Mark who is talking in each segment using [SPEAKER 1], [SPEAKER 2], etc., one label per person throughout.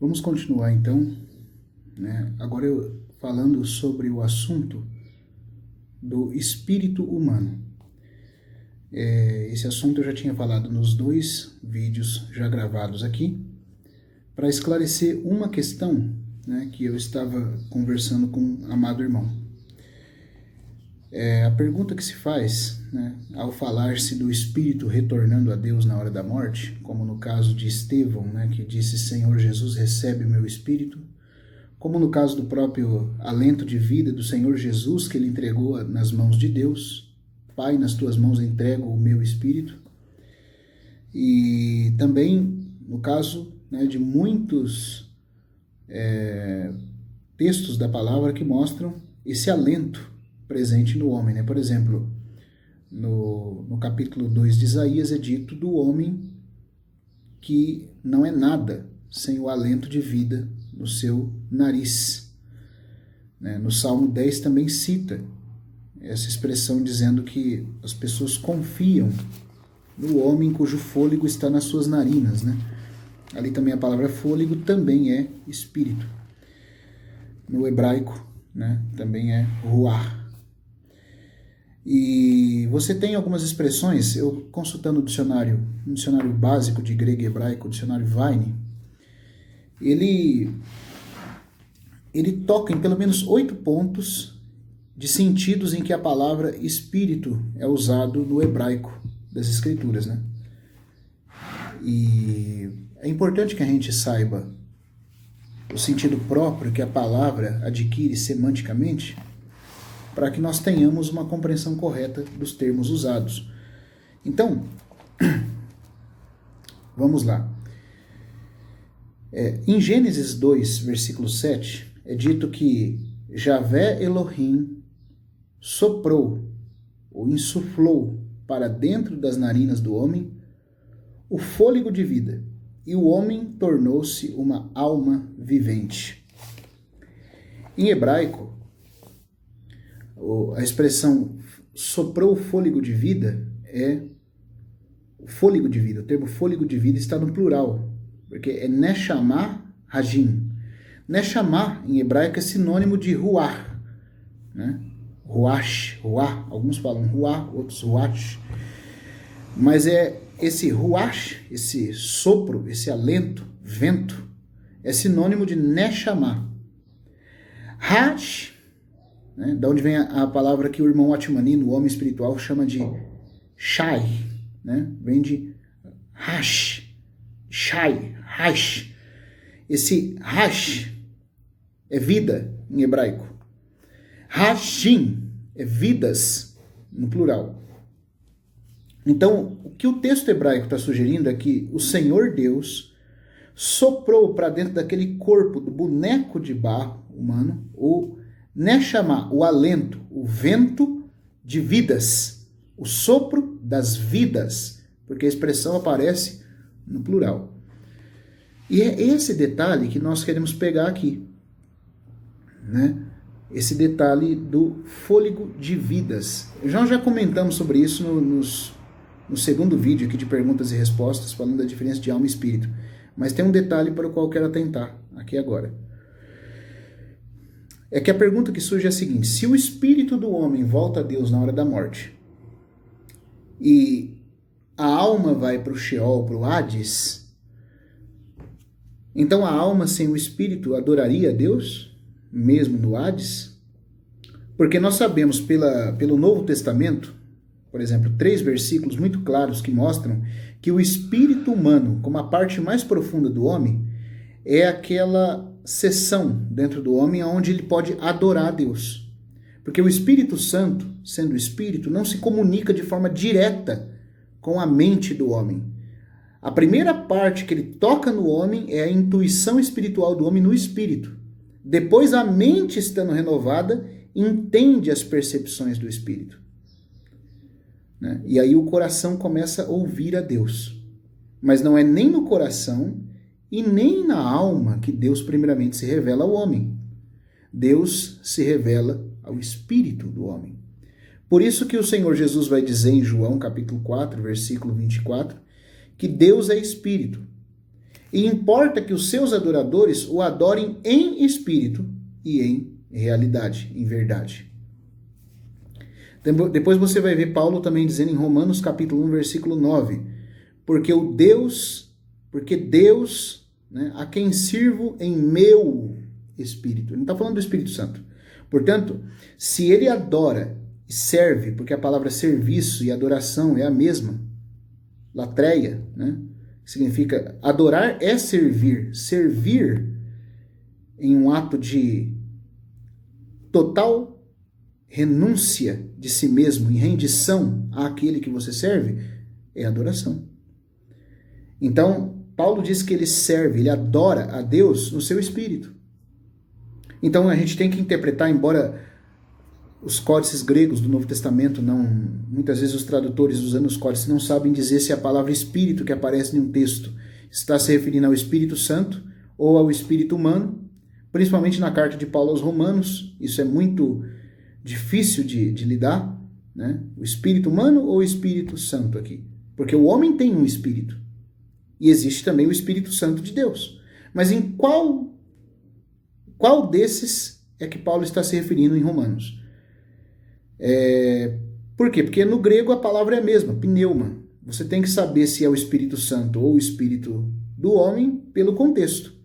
[SPEAKER 1] Vamos continuar então, né? Agora eu falando sobre o assunto do espírito humano. Esse assunto eu já tinha falado nos 2 vídeos já gravados aqui, para esclarecer uma questão, né, que eu estava conversando com um amado irmão. A pergunta que se faz, né, ao falar-se do espírito retornando a Deus na hora da morte, como no caso de Estevão, né, que disse: Senhor Jesus, recebe o meu espírito, como no caso do próprio alento de vida do Senhor Jesus, que ele entregou nas mãos de Deus: Pai, nas tuas mãos entrego o meu espírito. E também no caso, né, de muitos textos da palavra que mostram esse alento presente no homem, né? Por exemplo, no capítulo 2 de Isaías é dito do homem que não é nada sem o alento de vida no seu nariz, né? No Salmo 10 também cita essa expressão dizendo que as pessoas confiam no homem cujo fôlego está nas suas narinas, né? Ali também a palavra fôlego também é espírito. No hebraico, né, também é ruach. E você tem algumas expressões, eu consultando um dicionário básico de grego e hebraico, o dicionário Vine, ele toca em pelo menos 8 pontos de sentidos em que a palavra espírito é usado no hebraico das escrituras, né? E é importante que a gente saiba o sentido próprio que a palavra adquire semanticamente, para que nós tenhamos uma compreensão correta dos termos usados. Então, vamos lá. Em Gênesis 2, versículo 7, é dito que Javé Elohim soprou ou insuflou para dentro das narinas do homem o fôlego de vida, e o homem tornou-se uma alma vivente. Em hebraico, a expressão soprou o fôlego de vida é o fôlego de vida. O termo fôlego de vida está no plural, porque é Neshama Hajim. Neshama, em hebraico, é sinônimo de ruach, né? Ruach, alguns falam ruach, outros ruach. Mas esse ruach, esse sopro, esse alento, vento, é sinônimo de Neshama. Haj, né, da onde vem a palavra que o irmão Atmani, no homem espiritual, chama de Shai, né? Vem de Hash, Shai, Hash. Esse Hash é vida em hebraico. Hashim é vidas no plural. Então, o que o texto hebraico está sugerindo é que o Senhor Deus soprou para dentro daquele corpo do boneco de barro humano o Neshama, o alento, o vento de vidas, o sopro das vidas, porque a expressão aparece no plural. E é esse detalhe que nós queremos pegar aqui, né? Esse detalhe do fôlego de vidas. Já comentamos sobre isso no segundo vídeo aqui de perguntas e respostas, falando da diferença de alma e espírito. Mas tem um detalhe para o qual eu quero atentar aqui agora. É que a pergunta que surge é a seguinte: se o espírito do homem volta a Deus na hora da morte, e a alma vai para o Sheol, para o Hades, então a alma sem o espírito adoraria a Deus, mesmo no Hades? Porque nós sabemos pelo Novo Testamento, por exemplo, 3 versículos muito claros que mostram que o espírito humano, como a parte mais profunda do homem, é aquela seção dentro do homem onde ele pode adorar a Deus. Porque o Espírito Santo, sendo espírito, não se comunica de forma direta com a mente do homem. A primeira parte que ele toca no homem é a intuição espiritual do homem no espírito. Depois, a mente, estando renovada, entende as percepções do espírito, né? E aí o coração começa a ouvir a Deus. Mas não é nem no coração e nem na alma que Deus primeiramente se revela ao homem. Deus se revela ao espírito do homem. Por isso que o Senhor Jesus vai dizer em João capítulo 4, versículo 24, que Deus é espírito. E importa que os seus adoradores o adorem em espírito e em realidade, em verdade. Depois você vai ver Paulo também dizendo em Romanos capítulo 1, versículo 9, porque Deus, né, a quem sirvo em meu espírito. Ele não está falando do Espírito Santo. Portanto, se ele adora e serve, porque a palavra serviço e adoração é a mesma, latreia, né? Significa adorar é servir. Servir em um ato de total renúncia de si mesmo, em rendição àquele que você serve, é adoração. Então, Paulo diz que ele serve, ele adora a Deus no seu espírito. Então, a gente tem que interpretar, embora os códices gregos do Novo Testamento, muitas vezes os tradutores usando os códices não sabem dizer se a palavra espírito que aparece em um texto está se referindo ao Espírito Santo ou ao espírito humano, principalmente na carta de Paulo aos Romanos. Isso é muito difícil de lidar, né? O espírito humano ou o Espírito Santo aqui? Porque o homem tem um espírito e existe também o Espírito Santo de Deus. Mas em qual desses é que Paulo está se referindo em Romanos? Por quê? Porque no grego a palavra é a mesma, pneuma. Você tem que saber se é o Espírito Santo ou o Espírito do homem pelo contexto,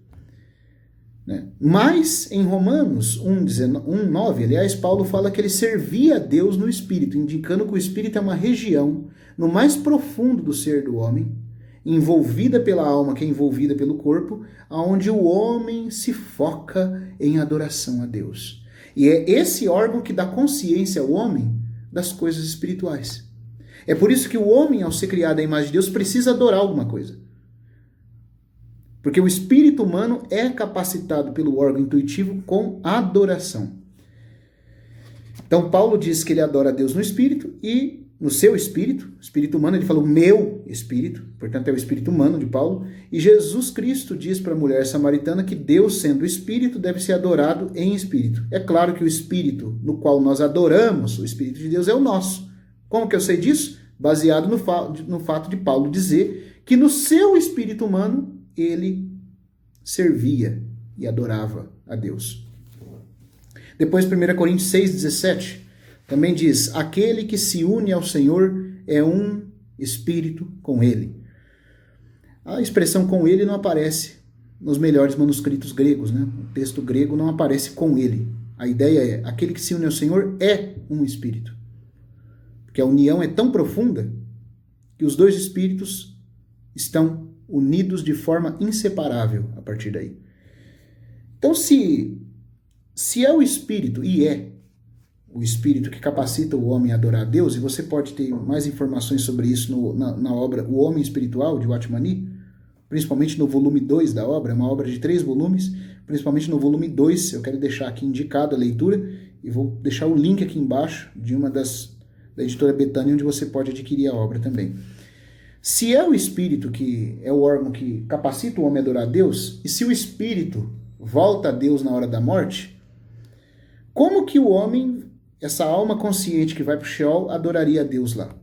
[SPEAKER 1] né? Mas em Romanos 1:9, aliás, Paulo fala que ele servia a Deus no Espírito, indicando que o Espírito é uma região no mais profundo do ser do homem, envolvida pela alma, que é envolvida pelo corpo, aonde o homem se foca em adoração a Deus. E é esse órgão que dá consciência ao homem das coisas espirituais. É por isso que o homem, ao ser criado à imagem de Deus, precisa adorar alguma coisa. Porque o espírito humano é capacitado pelo órgão intuitivo com adoração. Então, Paulo diz que ele adora a Deus no espírito e no seu espírito humano, ele falou meu espírito, portanto é o espírito humano de Paulo, e Jesus Cristo diz para a mulher samaritana que Deus, sendo espírito, deve ser adorado em espírito. É claro que o espírito no qual nós adoramos, o Espírito de Deus, é o nosso. Como que eu sei disso? Baseado no fato de Paulo dizer que no seu espírito humano ele servia e adorava a Deus. Depois 1 Coríntios 6,17 também diz, aquele que se une ao Senhor é um espírito com ele. A expressão com ele não aparece nos melhores manuscritos gregos, né? O texto grego não aparece com ele. A ideia é, aquele que se une ao Senhor é um espírito. Porque a união é tão profunda que os dois espíritos estão unidos de forma inseparável a partir daí. Então, se é o espírito, e é o espírito que capacita o homem a adorar a Deus, e você pode ter mais informações sobre isso na obra O Homem Espiritual, de Watchmani, principalmente no volume 2 da obra, é uma obra de 3 volumes, principalmente no volume 2, eu quero deixar aqui indicado a leitura, e vou deixar o link aqui embaixo de uma da editora Betânia, onde você pode adquirir a obra também. Se é o espírito que é o órgão que capacita o homem a adorar a Deus, e se o espírito volta a Deus na hora da morte, como que o homem, essa alma consciente que vai para o Sheol, adoraria a Deus lá?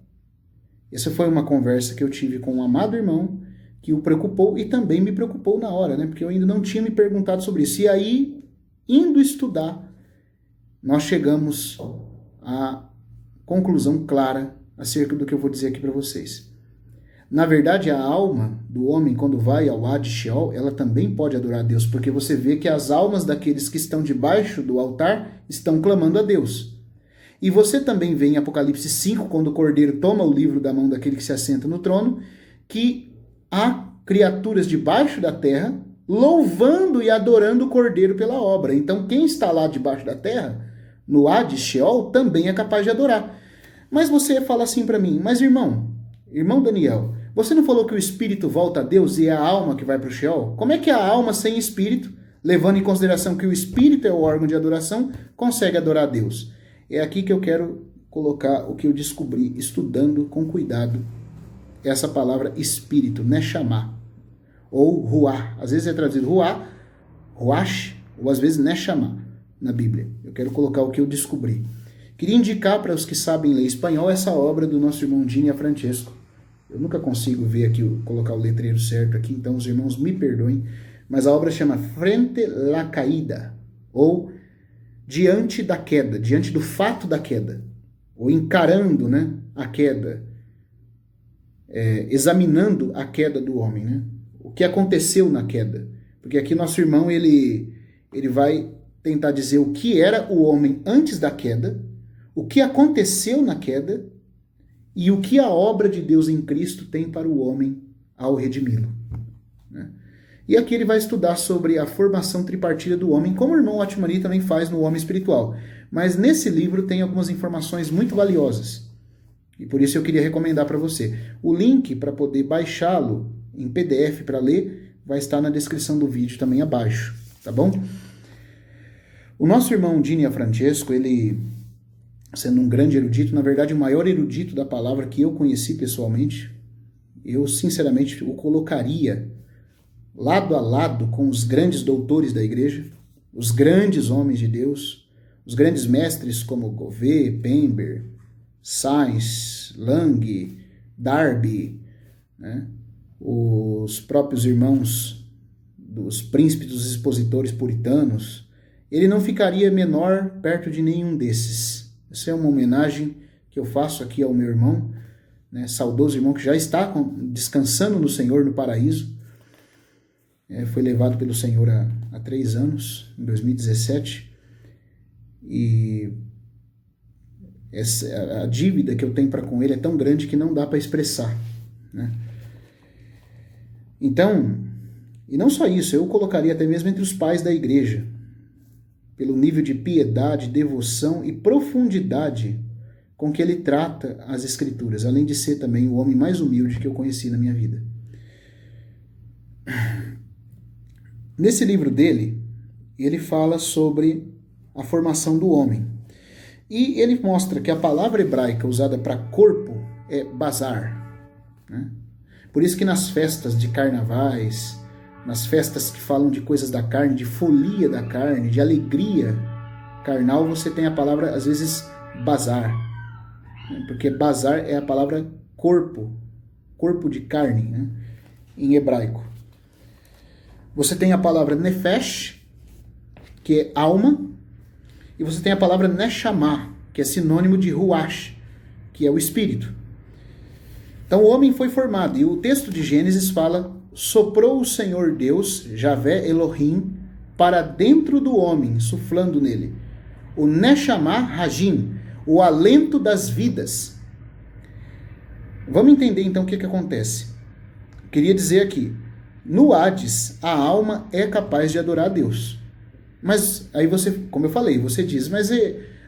[SPEAKER 1] Essa foi uma conversa que eu tive com um amado irmão que o preocupou e também me preocupou na hora, né? Porque eu ainda não tinha me perguntado sobre isso. E aí, indo estudar, nós chegamos à conclusão clara acerca do que eu vou dizer aqui para vocês. Na verdade, a alma do homem, quando vai ao Hades Sheol, ela também pode adorar a Deus, porque você vê que as almas daqueles que estão debaixo do altar estão clamando a Deus. E você também vê em Apocalipse 5, quando o Cordeiro toma o livro da mão daquele que se assenta no trono, que há criaturas debaixo da terra louvando e adorando o Cordeiro pela obra. Então, quem está lá debaixo da terra, no Hades Sheol, também é capaz de adorar. Mas você fala assim para mim, mas irmão Daniel, você não falou que o espírito volta a Deus e é a alma que vai para o Sheol? Como é que a alma sem espírito, levando em consideração que o espírito é o órgão de adoração, consegue adorar a Deus? É aqui que eu quero colocar o que eu descobri estudando com cuidado essa palavra espírito, Neshama, ou Ruach. Às vezes é traduzido Ruach, Ruach, ou às vezes Neshama na Bíblia. Eu quero colocar o que eu descobri. Queria indicar para os que sabem ler espanhol essa obra do nosso irmão Dini Francesco. Eu nunca consigo ver aqui, colocar o letreiro certo aqui, então os irmãos me perdoem, mas a obra chama Frente la Caída, ou Diante da Queda, diante do fato da queda, ou encarando, né, a queda, examinando a queda do homem, né? O que aconteceu na queda. Porque aqui nosso irmão, ele vai tentar dizer o que era o homem antes da queda, o que aconteceu na queda e o que a obra de Deus em Cristo tem para o homem ao redimi-lo, né? E aqui ele vai estudar sobre a formação tripartida do homem, como o irmão Atmani também faz no Homem Espiritual. Mas nesse livro tem algumas informações muito valiosas. E por isso eu queria recomendar para você. O link para poder baixá-lo em PDF para ler vai estar na descrição do vídeo também abaixo, tá bom? O nosso irmão Dini Francesco, ele, sendo um grande erudito, na verdade o maior erudito da palavra que eu conheci pessoalmente, eu sinceramente o colocaria lado a lado com os grandes doutores da igreja, os grandes homens de Deus, os grandes mestres como Gouveia, Pember, Sainz, Lang, Darby, né? Os próprios irmãos dos príncipes dos expositores puritanos. Ele não ficaria menor perto de nenhum desses. Essa é uma homenagem que eu faço aqui ao meu irmão, né? Saudoso irmão que já está descansando no Senhor no paraíso. Foi levado pelo Senhor há 3 anos, em 2017, e a dívida que eu tenho para com ele é tão grande que não dá para expressar, né? Então, e não só isso, eu colocaria até mesmo entre os pais da igreja, pelo nível de piedade, devoção e profundidade com que ele trata as Escrituras, além de ser também o homem mais humilde que eu conheci na minha vida. Nesse livro dele, ele fala sobre a formação do homem. E ele mostra que a palavra hebraica usada para corpo é bazar, né? Por isso que nas festas de carnavais, nas festas que falam de coisas da carne, de folia da carne, de alegria carnal, você tem a palavra, às vezes, bazar, né? Porque bazar é a palavra corpo, corpo de carne, né? Em hebraico. Você tem a palavra nefesh, que é alma, e você tem a palavra neshama, que é sinônimo de ruach, que é o espírito. Então o homem foi formado, e o texto de Gênesis fala: soprou o Senhor Deus, Javé Elohim, para dentro do homem, suflando nele, o neshama hajim, o alento das vidas. Vamos entender então o que acontece. Queria dizer aqui, no Hades, a alma é capaz de adorar a Deus. Mas aí você, como eu falei, você diz, mas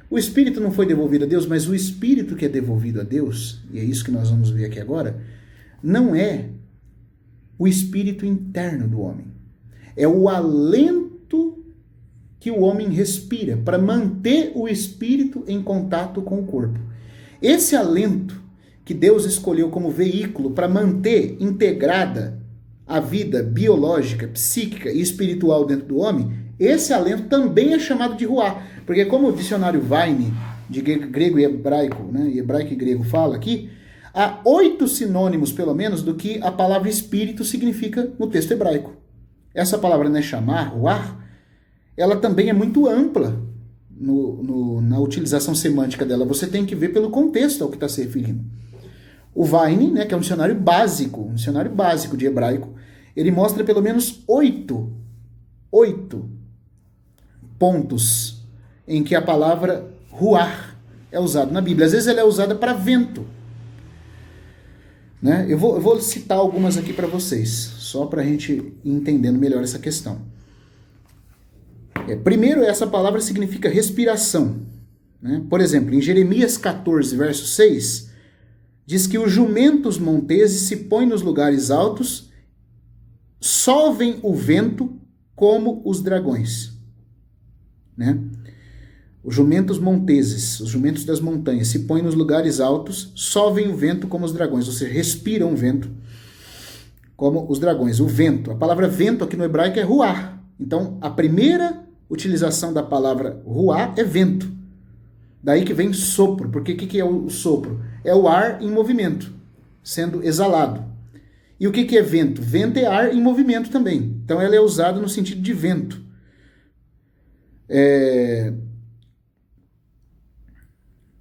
[SPEAKER 1] o espírito não foi devolvido a Deus, mas o espírito que é devolvido a Deus, e é isso que nós vamos ver aqui agora, não é o espírito interno do homem. É o alento que o homem respira para manter o espírito em contato com o corpo. Esse alento que Deus escolheu como veículo para manter integrada a vida biológica, psíquica e espiritual dentro do homem, esse alento também é chamado de ruá. Porque como o dicionário Vine, de grego e hebraico, né, hebraico e grego fala aqui, há 8 sinônimos, pelo menos, do que a palavra espírito significa no texto hebraico. Essa palavra neshama, ruá, ela também é muito ampla na utilização semântica dela. Você tem que ver pelo contexto ao que está se referindo. O Vine, né, que é um dicionário básico de hebraico, ele mostra pelo menos 8 pontos em que a palavra ruach é usada na Bíblia. Às vezes ela é usada para vento, né? Eu vou citar algumas aqui para vocês, só para a gente ir entendendo melhor essa questão. Primeiro, essa palavra significa respiração, né? Por exemplo, em Jeremias 14, verso 6, diz que os jumentos monteses se põem nos lugares altos, solvem o vento como os dragões, né? Os jumentos monteses, os jumentos das montanhas, se põem nos lugares altos, solvem o vento como os dragões, ou seja, respiram o vento como os dragões. O vento, a palavra vento aqui no hebraico é ruá. Então, a primeira utilização da palavra ruá é vento. Daí que vem sopro, porque o que é o sopro? É o ar em movimento. sendo exalado. E o que é vento? Vento é ar em movimento também. Então ela é usada no sentido de vento.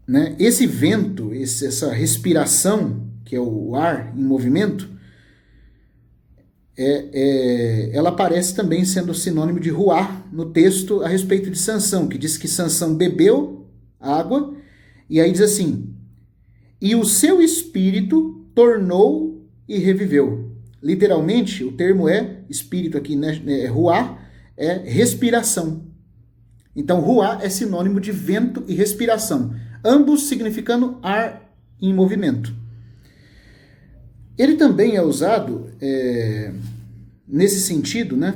[SPEAKER 1] Né? Esse vento, essa respiração, que é o ar em movimento, ela aparece também sendo sinônimo de ruar no texto a respeito de Sansão, que diz que Sansão bebeu água, e aí diz assim, e o seu espírito tornou e reviveu. Literalmente, o termo espírito aqui, né? Ruar é respiração. Então, ruar é sinônimo de vento e respiração, ambos significando ar em movimento. Ele também é usado nesse sentido, né,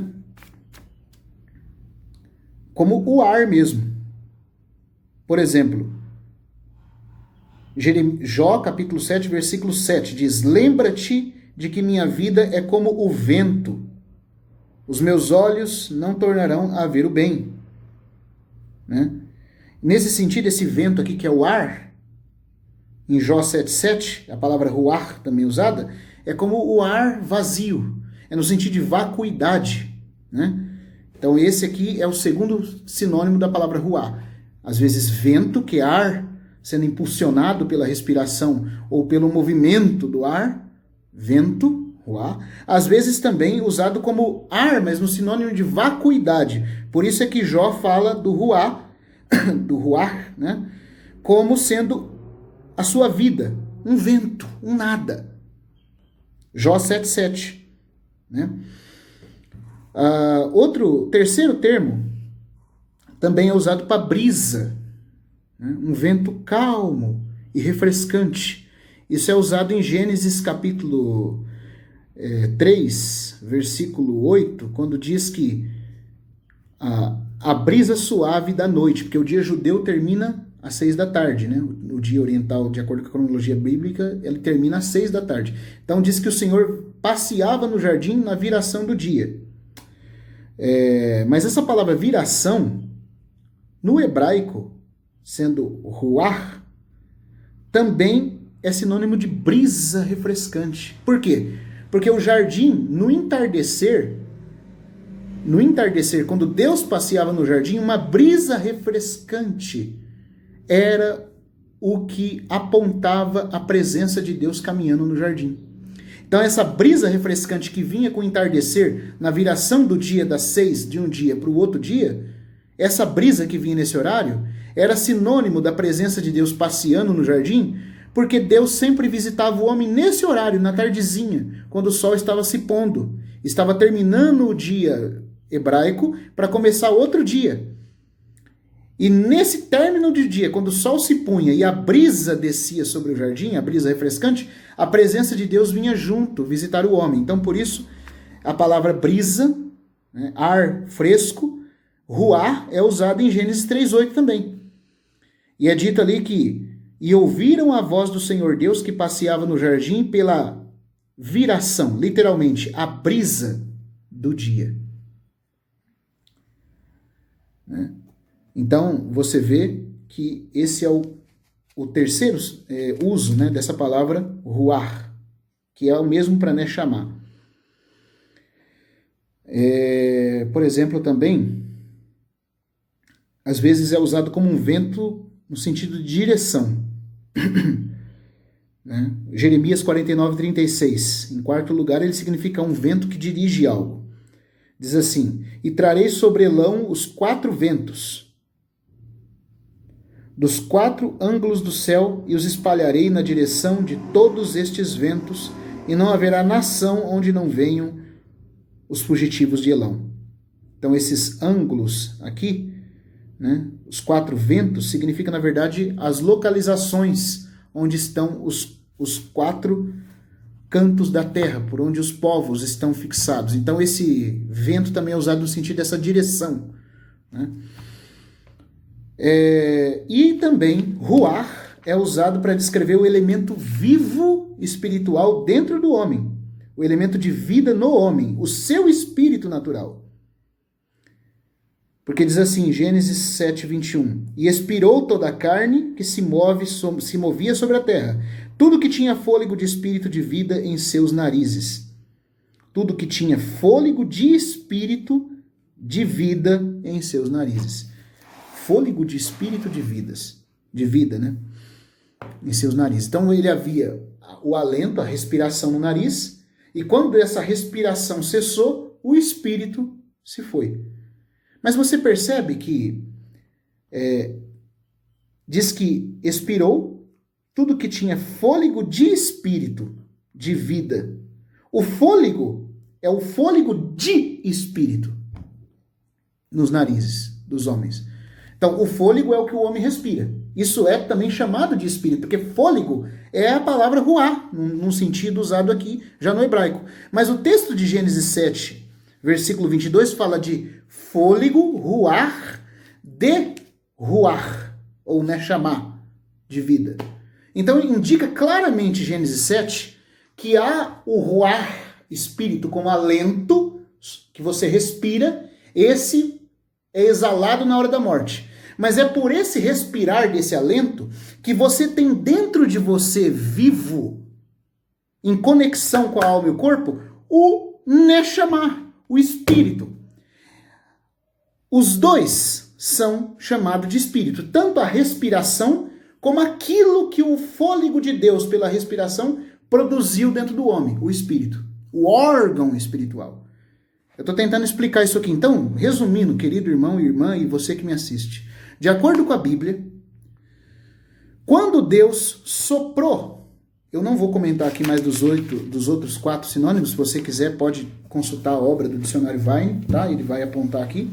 [SPEAKER 1] como o ar mesmo. Por exemplo, Jó capítulo 7, versículo 7 diz, lembra-te de que minha vida é como o vento, os meus olhos não tornarão a ver o bem. Né? Nesse sentido, esse vento aqui, que é o ar, em Jó 7,7, a palavra ruar também usada, é como o ar vazio, é no sentido de vacuidade. Né? Então esse aqui é o segundo sinônimo da palavra ruar. Às vezes vento, que é ar sendo impulsionado pela respiração ou pelo movimento do ar, vento, ruar. Às vezes também usado como ar, mas no sinônimo de vacuidade. Por isso é que Jó fala do ruar, né, como sendo a sua vida, um vento, um nada. Jó 7,7. Né? Terceiro termo também é usado para brisa, né? Um vento calmo e refrescante. Isso é usado em Gênesis capítulo 3, versículo 8, quando diz que a brisa suave da noite, porque o dia judeu termina às 6 da tarde, né? O dia oriental, de acordo com a cronologia bíblica, ele termina às 6 da tarde. Então diz que o Senhor passeava no jardim na viração do dia. Mas essa palavra viração, no hebraico, sendo ruar, também é sinônimo de brisa refrescante. Por quê? Porque o jardim, no entardecer, quando Deus passeava no jardim, uma brisa refrescante era o que apontava a presença de Deus caminhando no jardim. Então essa brisa refrescante que vinha com o entardecer, na viração do dia das 6 de um dia para o outro dia, essa brisa que vinha nesse horário era sinônimo da presença de Deus passeando no jardim, porque Deus sempre visitava o homem nesse horário, na tardezinha, quando o sol estava se pondo. Estava terminando o dia hebraico para começar outro dia. E nesse término de dia, quando o sol se punha e a brisa descia sobre o jardim, a brisa refrescante, a presença de Deus vinha junto visitar o homem. Então, por isso, a palavra brisa, né, ar fresco, ruar, é usada em Gênesis 3,8 também. E é dito ali que, e ouviram a voz do Senhor Deus que passeava no jardim pela viração, literalmente, a brisa do dia. Né? Então, você vê que esse é o terceiro uso, né, dessa palavra ruar, que é o mesmo para chamar. Por exemplo, também, às vezes é usado como um vento no sentido de direção. Né? Jeremias 49:36. Em quarto lugar, ele significa um vento que dirige algo. Diz assim, e trarei sobre Elão os 4 ventos, dos 4 ângulos do céu, e os espalharei na direção de todos estes ventos, e não haverá nação onde não venham os fugitivos de Elão. Então, esses ângulos aqui, né, os 4 ventos, significa, na verdade, as localizações onde estão os 4 cantos da terra, por onde os povos estão fixados. Então, esse vento também é usado no sentido dessa direção. Né? E também, ruar é usado para descrever o elemento vivo espiritual dentro do homem, o elemento de vida no homem, o seu espírito natural. Porque diz assim, Gênesis 7:21, e expirou toda a carne que se movia sobre a terra, Tudo que tinha fôlego de espírito de vida em seus narizes. Tudo que tinha fôlego de espírito de vida em seus narizes. Fôlego de espírito de vida, né? Em seus narizes. Então ele havia o alento, a respiração no nariz, e quando essa respiração cessou, o espírito se foi. Mas você percebe que diz que expirou tudo que tinha fôlego de espírito, de vida. O fôlego é o fôlego de espírito nos narizes dos homens. Então, o fôlego é o que o homem respira. Isso é também chamado de espírito, porque fôlego é a palavra ruá, num sentido usado aqui já no hebraico. Mas o texto de Gênesis 7, versículo 22, fala de fôlego, ruar, de ruar, ou neshama, de vida. Então indica claramente Gênesis 7 que há o ruar, espírito, como alento, que você respira, esse é exalado na hora da morte. Mas é por esse respirar desse alento que você tem dentro de você vivo, em conexão com a alma e o corpo, o neshama, o espírito. Os dois são chamados de espírito, tanto a respiração como aquilo que o fôlego de Deus pela respiração produziu dentro do homem, o espírito, o órgão espiritual. Eu estou tentando explicar isso aqui. Então, resumindo, querido irmão e irmã e você que me assiste, de acordo com a Bíblia, quando Deus soprou, eu não vou comentar aqui mais dos outros 4 sinônimos, se você quiser pode consultar a obra do dicionário Vine, tá? Ele vai apontar aqui.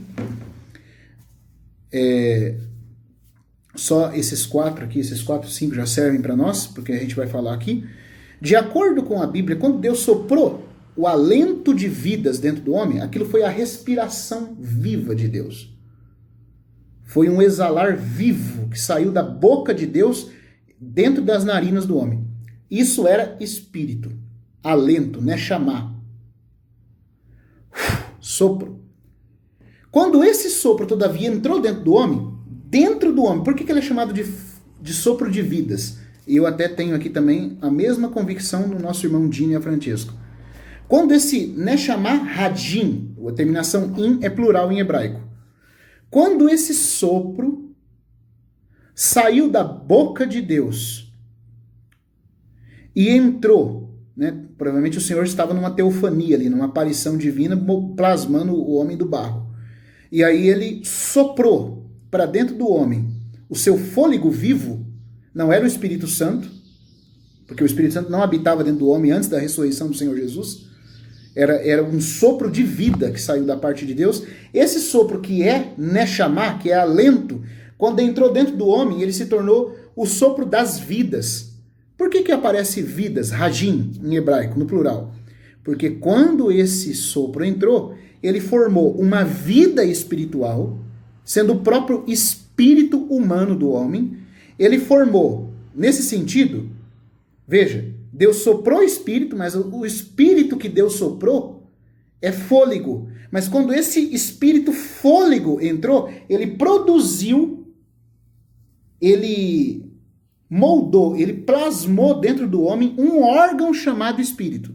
[SPEAKER 1] Só esses 4 aqui, esses 4, 5 já servem para nós, porque a gente vai falar aqui. De acordo com a Bíblia, quando Deus soprou o alento de vidas dentro do homem, aquilo foi a respiração viva de Deus. Foi um exalar vivo que saiu da boca de Deus dentro das narinas do homem. Isso era espírito, alento, neshama. Sopro. Quando esse sopro, todavia, entrou dentro do homem, por que ele é chamado de sopro de vidas? E eu até tenho aqui também a mesma convicção do nosso irmão Dini e Francesco. Quando esse neshama hadin, a terminação in é plural em hebraico, quando esse sopro saiu da boca de Deus e entrou, né? Provavelmente o Senhor estava numa teofania ali, numa aparição divina, plasmando o homem do barro. E aí ele soprou para dentro do homem o seu fôlego vivo, não era o Espírito Santo, porque o Espírito Santo não habitava dentro do homem antes da ressurreição do Senhor Jesus, era um sopro de vida que saiu da parte de Deus. Esse sopro que é neshama, que é alento, quando entrou dentro do homem, ele se tornou o sopro das vidas. Por que aparece vidas, rajim, em hebraico, no plural? Porque quando esse sopro entrou, ele formou uma vida espiritual, sendo o próprio espírito humano do homem. Ele formou, nesse sentido, veja, Deus soprou o espírito, mas o espírito que Deus soprou é fôlego. Mas quando esse espírito fôlego entrou, ele produziu, ele moldou, ele plasmou dentro do homem um órgão chamado espírito.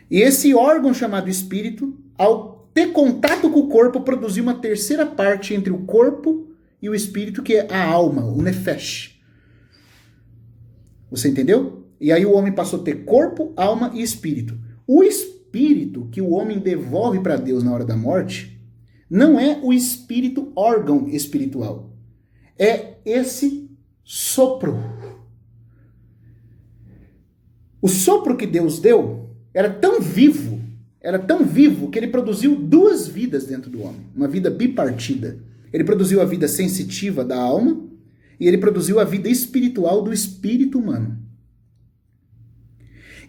[SPEAKER 1] E esse órgão chamado espírito, ao ter contato com o corpo, produziu uma terceira parte entre o corpo e o espírito, que é a alma, o nefesh. Você entendeu? E aí o homem passou a ter corpo, alma e espírito. O espírito que o homem devolve para Deus na hora da morte não é o espírito órgão espiritual. É esse sopro. O sopro que Deus deu era tão vivo que ele produziu 2 vidas dentro do homem. Uma vida bipartida. Ele produziu a vida sensitiva da alma e ele produziu a vida espiritual do espírito humano.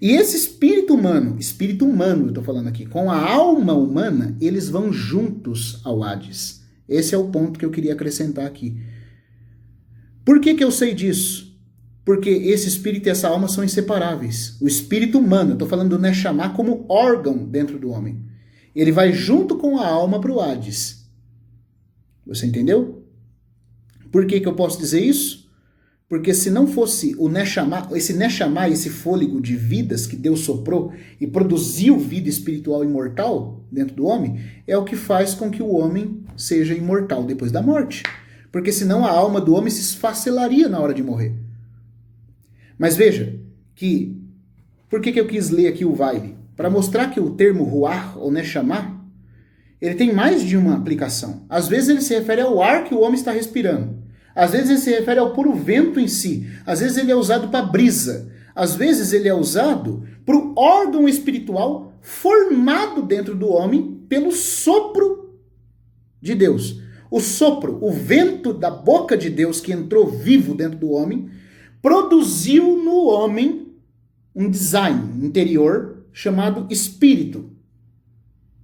[SPEAKER 1] E esse espírito humano eu estou falando aqui, com a alma humana, eles vão juntos ao Hades. Esse é o ponto que eu queria acrescentar aqui. Por que eu sei disso? Porque esse espírito e essa alma são inseparáveis. O espírito humano, eu estou falando do neshama como órgão dentro do homem. Ele vai junto com a alma para o Hades. Você entendeu? Por que eu posso dizer isso? Porque se não fosse o Neshama, esse fôlego de vidas que Deus soprou e produziu vida espiritual imortal dentro do homem, é o que faz com que o homem seja imortal depois da morte. Porque senão a alma do homem se esfacelaria na hora de morrer. Mas veja que, por que eu quis ler aqui o Wiley? Para mostrar que o termo ruach ou Neshama, ele tem mais de uma aplicação. Às vezes ele se refere ao ar que o homem está respirando. Às vezes ele se refere ao puro vento em si. Às vezes ele é usado para brisa. Às vezes ele é usado para o órgão espiritual formado dentro do homem pelo sopro de Deus. O sopro, o vento da boca de Deus que entrou vivo dentro do homem, produziu no homem um design interior chamado espírito.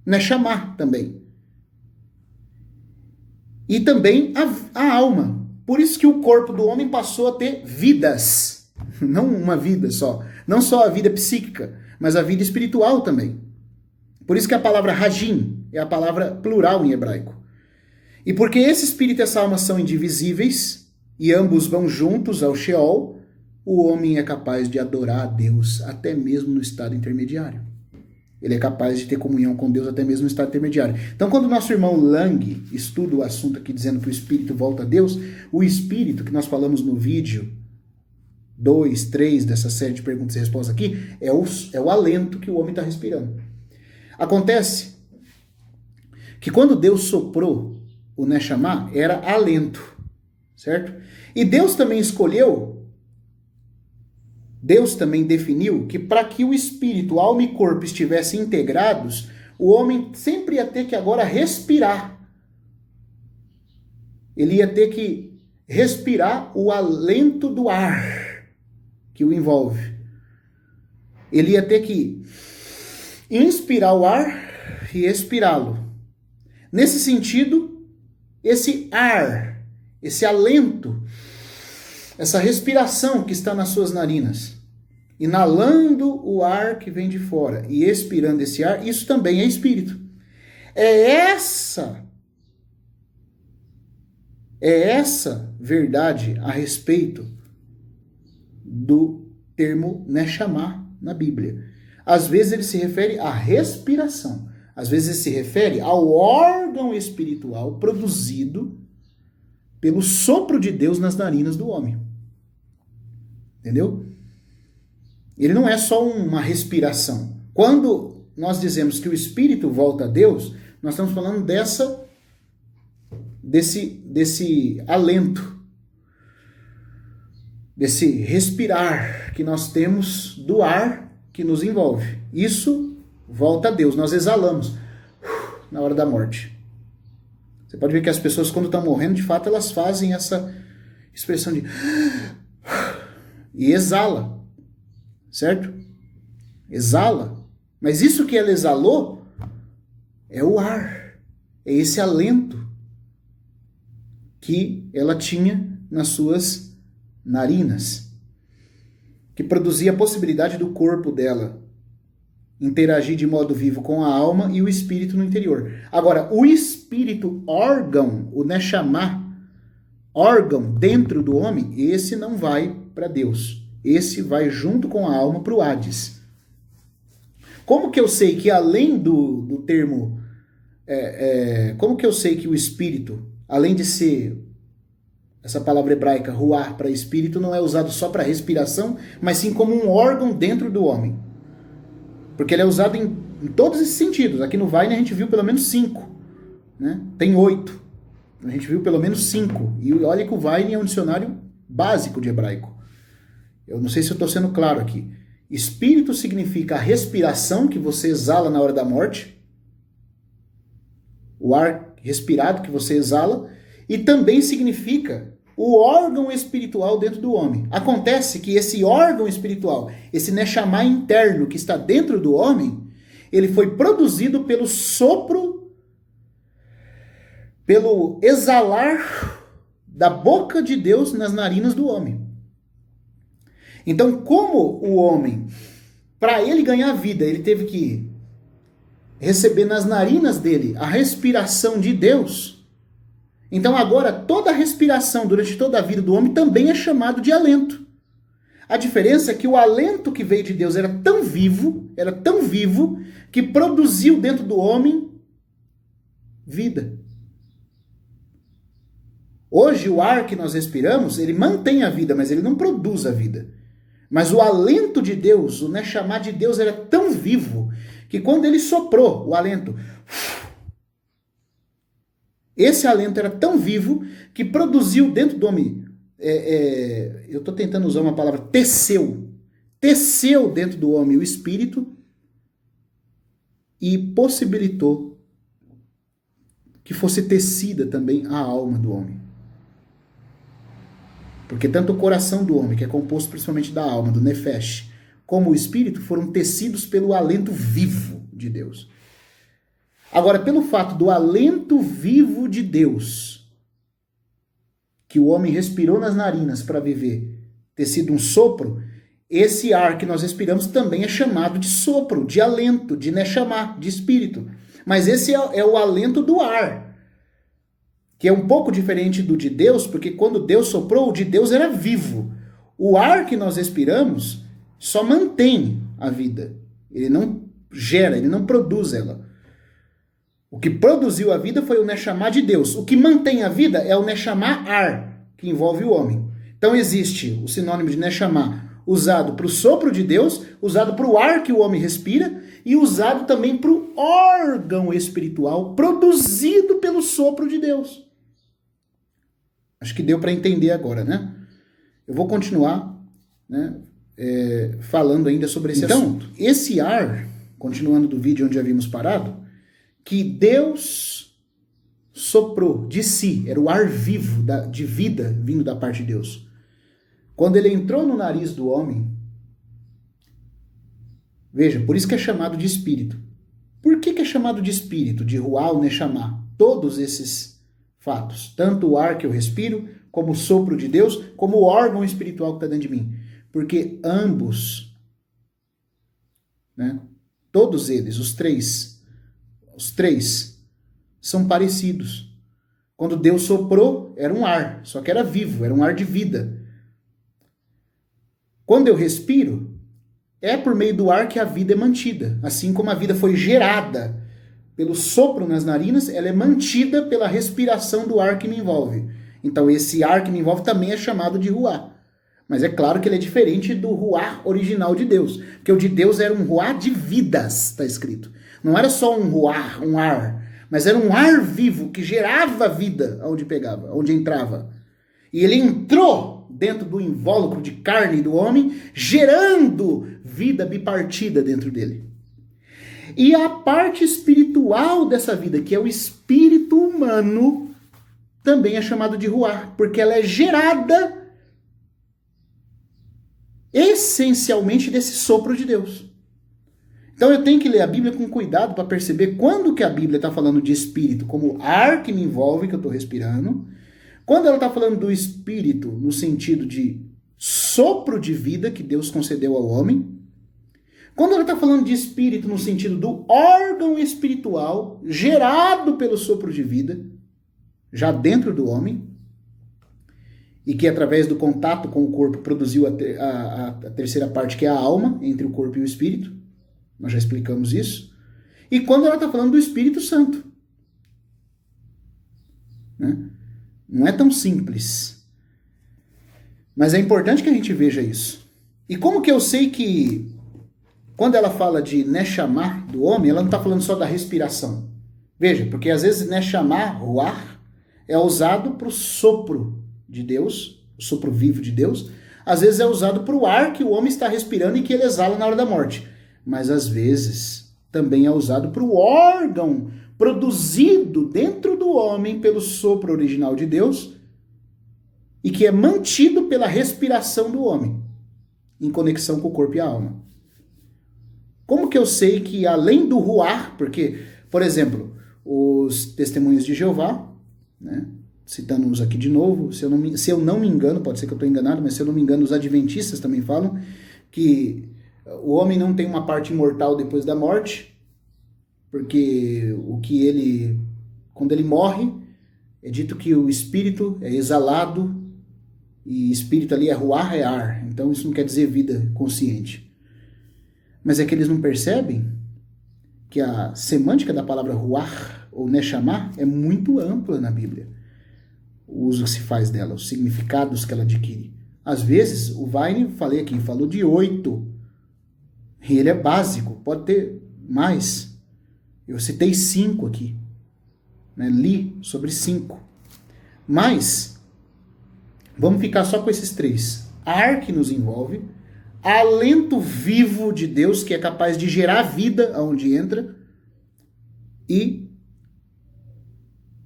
[SPEAKER 1] Neshama também. E também a alma. Por isso que o corpo do homem passou a ter vidas. Não uma vida só. Não só a vida psíquica, mas a vida espiritual também. Por isso que a palavra Rajim é a palavra plural em hebraico. E porque esse espírito e essa alma são indivisíveis, e ambos vão juntos ao Sheol, o homem é capaz de adorar a Deus até mesmo no estado intermediário. Ele é capaz de ter comunhão com Deus até mesmo no estado intermediário. Então, quando o nosso irmão Lang estuda o assunto aqui dizendo que o espírito volta a Deus, o espírito que nós falamos no vídeo 2, 3 dessa série de perguntas e respostas aqui, é o alento que o homem está respirando. Acontece que quando Deus soprou o Neshama, era alento, certo? E Deus também definiu que para que o espírito, alma e corpo estivessem integrados, o homem sempre ia ter que agora respirar. Ele ia ter que respirar o alento do ar que o envolve. Ele ia ter que inspirar o ar e expirá-lo. Nesse sentido, esse ar, esse alento, essa respiração que está nas suas narinas, inalando o ar que vem de fora e expirando esse ar, isso também é espírito. É essa verdade a respeito do termo Neshama na Bíblia. Às vezes ele se refere à respiração, às vezes ele se refere ao órgão espiritual produzido pelo sopro de Deus nas narinas do homem. Entendeu? Ele não é só uma respiração. Quando nós dizemos que o espírito volta a Deus, nós estamos falando desse alento, desse respirar que nós temos do ar que nos envolve. Isso volta a Deus. Nós exalamos na hora da morte. Você pode ver que as pessoas, quando estão morrendo, de fato, elas fazem essa expressão de e exala, certo? Exala. Mas isso que ela exalou é o ar, é esse alento que ela tinha nas suas narinas, que produzia a possibilidade do corpo dela interagir de modo vivo com a alma e o espírito no interior. Agora, o espírito órgão, o Neshama, órgão dentro do homem, esse não vai para Deus. Esse vai junto com a alma para o Hades. Como que eu sei que além do termo... como que eu sei que o espírito, além de ser essa palavra hebraica, ruar para espírito, não é usado só para respiração, mas sim como um órgão dentro do homem? Porque ele é usado em todos esses sentidos. Aqui no Vine a gente viu pelo menos 5. Né? Tem 8. A gente viu pelo menos 5. E olha que o Vine é um dicionário básico de hebraico. Eu não sei se eu estou sendo claro aqui. Espírito significa a respiração que você exala na hora da morte. O ar respirado que você exala. E também significa o órgão espiritual dentro do homem. Acontece que esse órgão espiritual, esse Neshama interno que está dentro do homem, ele foi produzido pelo sopro, pelo exalar da boca de Deus nas narinas do homem. Então, como o homem, para ele ganhar vida, ele teve que receber nas narinas dele a respiração de Deus, Então agora toda a respiração durante toda a vida do homem também é chamado de alento. A diferença é que o alento que veio de Deus era tão vivo, que produziu dentro do homem vida. Hoje o ar que nós respiramos, ele mantém a vida, mas ele não produz a vida. Mas o alento de Deus, o Neshama de Deus era tão vivo, que quando ele soprou o alento, esse alento era tão vivo, que produziu dentro do homem, eu estou tentando usar uma palavra, teceu dentro do homem o espírito, e possibilitou que fosse tecida também a alma do homem. Porque tanto o coração do homem, que é composto principalmente da alma, do nefesh, como o espírito foram tecidos pelo alento vivo de Deus. Agora, pelo fato do alento vivo de Deus, que o homem respirou nas narinas para viver, ter sido um sopro, esse ar que nós respiramos também é chamado de sopro, de alento, de neshama, de espírito. Mas esse é o alento do ar, que é um pouco diferente do de Deus, porque quando Deus soprou, o de Deus era vivo. O ar que nós respiramos só mantém a vida. Ele não gera, ele não produz ela. O que produziu a vida foi o Neshama de Deus. O que mantém a vida é o Neshama ar, que envolve o homem. Então existe o sinônimo de Neshama usado para o sopro de Deus, usado para o ar que o homem respira e usado também para o órgão espiritual produzido pelo sopro de Deus. Acho que deu para entender agora, né? Eu vou continuar, né, falando ainda sobre esse assunto. Esse ar, continuando do vídeo onde havíamos parado, que Deus soprou de si, era o ar vivo, de vida vindo da parte de Deus. Quando ele entrou no nariz do homem, veja, por isso que é chamado de espírito. Por que é chamado de espírito, de Ruah, Neshama? Todos esses fatos, tanto o ar que eu respiro, como o sopro de Deus, como o órgão espiritual que está dentro de mim. Porque ambos, né, todos eles, os três, são parecidos. Quando Deus soprou, era um ar, só que era vivo, era um ar de vida. Quando eu respiro, é por meio do ar que a vida é mantida. Assim como a vida foi gerada pelo sopro nas narinas, ela é mantida pela respiração do ar que me envolve. Então esse ar que me envolve também é chamado de Ruah. Mas é claro que ele é diferente do Ruah original de Deus. Porque o de Deus era um Ruah de vidas, está escrito. Não era só um Ruah, um ar, mas era um ar vivo que gerava vida onde pegava, onde entrava. E ele entrou dentro do invólucro de carne do homem, gerando vida bipartida dentro dele. E a parte espiritual dessa vida, que é o espírito humano, também é chamado de Ruah, porque ela é gerada essencialmente desse sopro de Deus. Então eu tenho que ler a Bíblia com cuidado para perceber quando que a Bíblia está falando de espírito como ar que me envolve, que eu estou respirando, quando ela está falando do espírito no sentido de sopro de vida que Deus concedeu ao homem, quando ela está falando de espírito no sentido do órgão espiritual gerado pelo sopro de vida, já dentro do homem, e que através do contato com o corpo produziu a terceira parte, que é a alma, entre o corpo e o espírito. Nós já explicamos isso. E quando ela está falando do Espírito Santo. Né? Não é tão simples. Mas é importante que a gente veja isso. E como que eu sei que quando ela fala de Neshama do homem, ela não está falando só da respiração. Veja, porque às vezes Neshama, Ruah, é usado para o sopro de Deus, o sopro vivo de Deus. Às vezes é usado para o ar que o homem está respirando e que ele exala na hora da morte. Mas às vezes também é usado para o órgão produzido dentro do homem pelo sopro original de Deus e que é mantido pela respiração do homem, em conexão com o corpo e a alma. Como que eu sei que além do Ruah, porque, por exemplo, os testemunhos de Jeová, né, citando-os aqui de novo, se eu não me engano, pode ser que eu estou enganado, mas se eu não me engano, os adventistas também falam que o homem não tem uma parte imortal depois da morte, porque quando ele morre, é dito que o espírito é exalado, e espírito ali é ruach, é ar. Então isso não quer dizer vida consciente. Mas é que eles não percebem que a semântica da palavra ruach, ou neshama, é muito ampla na Bíblia. O uso que se faz dela, os significados que ela adquire. Às vezes, o Weine, falei aqui, falou de 8. E ele é básico, pode ter mais. Eu citei 5 aqui. Né? Li sobre 5. Mas, vamos ficar só com esses 3. Ar que nos envolve, alento vivo de Deus que é capaz de gerar vida aonde entra, e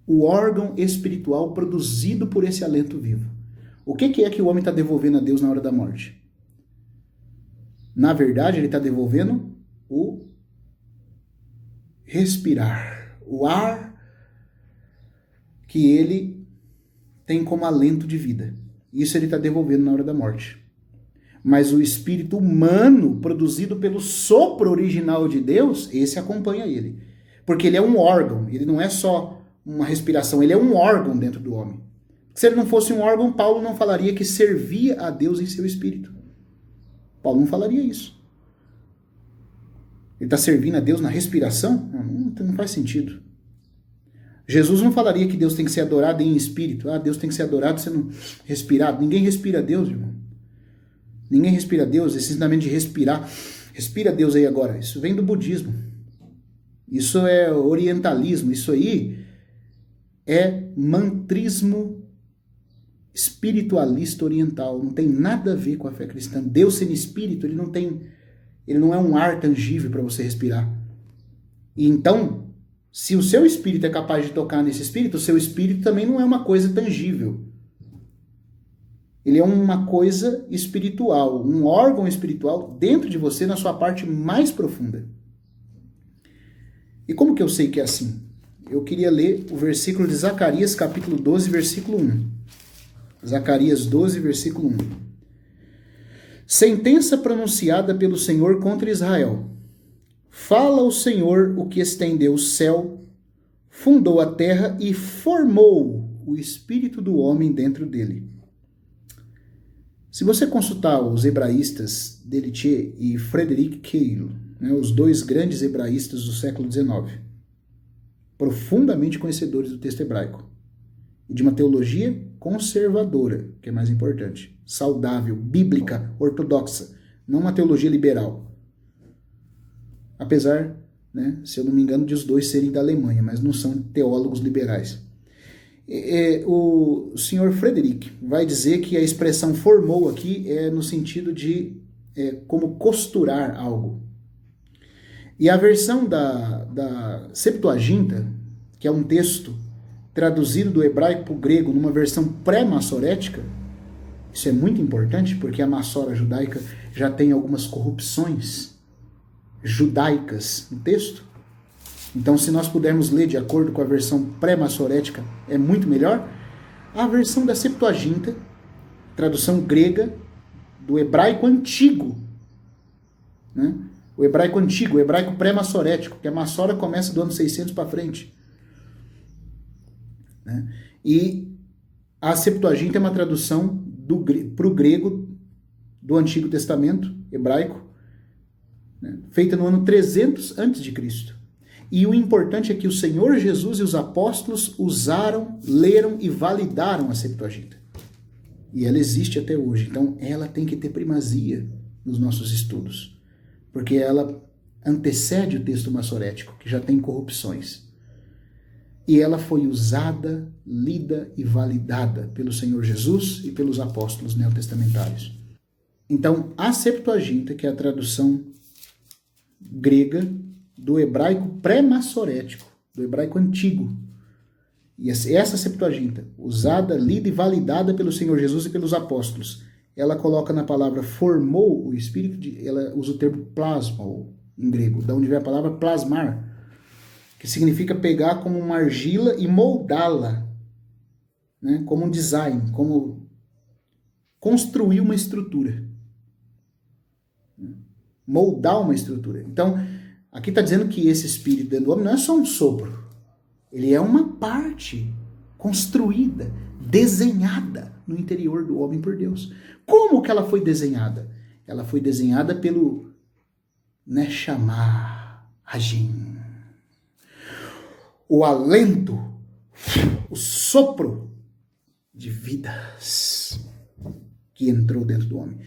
[SPEAKER 1] o órgão espiritual produzido por esse alento vivo. O que é que o homem está devolvendo a Deus na hora da morte? Na verdade, ele está devolvendo o respirar, o ar que ele tem como alento de vida. Isso ele está devolvendo na hora da morte. Mas o espírito humano, produzido pelo sopro original de Deus, esse acompanha ele. Porque ele é um órgão, ele não é só uma respiração, ele é um órgão dentro do homem. Se ele não fosse um órgão, Paulo não falaria que servia a Deus em seu espírito. Paulo não falaria isso. Ele está servindo a Deus na respiração? Não faz sentido. Jesus não falaria que Deus tem que ser adorado em espírito. Deus tem que ser adorado sendo respirado. Ninguém respira a Deus, irmão. Ninguém respira a Deus. Esse ensinamento de respirar. Respira a Deus aí agora. Isso vem do budismo. Isso é orientalismo. Isso aí é mantrismo espiritualista oriental. Não tem nada a ver com a fé cristã. Deus sendo espírito, ele não é um ar tangível para você respirar. E então, se o seu espírito é capaz de tocar nesse espírito, o seu espírito também não é uma coisa tangível. Ele é uma coisa espiritual, um órgão espiritual dentro de você, na sua parte mais profunda. E como que eu sei que é assim? Eu queria ler o versículo de Zacarias, capítulo 12, versículo 1. Zacarias 12, versículo 1. Sentença pronunciada pelo Senhor contra Israel. Fala o Senhor o que estendeu o céu, fundou a terra e formou o espírito do homem dentro dele. Se você consultar os hebraístas Delitier e Frederic Keil, os dois grandes hebraístas do século XIX, profundamente conhecedores do texto hebraico, e de uma teologia conservadora, que é mais importante, saudável, bíblica, ortodoxa, não uma teologia liberal. Apesar, se eu não me engano, de os dois serem da Alemanha, mas não são teólogos liberais. O senhor Frederic vai dizer que a expressão formou aqui é no sentido de como costurar algo. E a versão da Septuaginta, que é um texto traduzido do hebraico para o grego numa versão pré-massorética, isso é muito importante porque a maçora judaica já tem algumas corrupções judaicas no texto. Então, se nós pudermos ler de acordo com a versão pré-massorética, é muito melhor. A versão da Septuaginta, tradução grega do hebraico antigo, o hebraico antigo, o hebraico pré-massorético, que a maçora começa do ano 600 para frente. E a Septuaginta é uma tradução para o grego do Antigo Testamento hebraico, feita no ano 300 a.C. E o importante é que o Senhor Jesus e os apóstolos usaram, leram e validaram a Septuaginta. E ela existe até hoje. Então ela tem que ter primazia nos nossos estudos, porque ela antecede o texto massorético, que já tem corrupções. E ela foi usada, lida e validada pelo Senhor Jesus e pelos apóstolos neotestamentários. Então, a Septuaginta, que é a tradução grega do hebraico pré-massorético, do hebraico antigo. E essa Septuaginta, usada, lida e validada pelo Senhor Jesus e pelos apóstolos, ela coloca na palavra formou o espírito, ela usa o termo plasmou em grego, da onde vem a palavra plasmar, que significa pegar como uma argila e moldá-la, como um design, como construir uma estrutura. Moldar uma estrutura. Então, aqui está dizendo que esse espírito dentro do homem não é só um sopro, ele é uma parte construída, desenhada no interior do homem por Deus. Como que ela foi desenhada? Ela foi desenhada pelo Neshama Hajim. O alento, o sopro de vidas que entrou dentro do homem.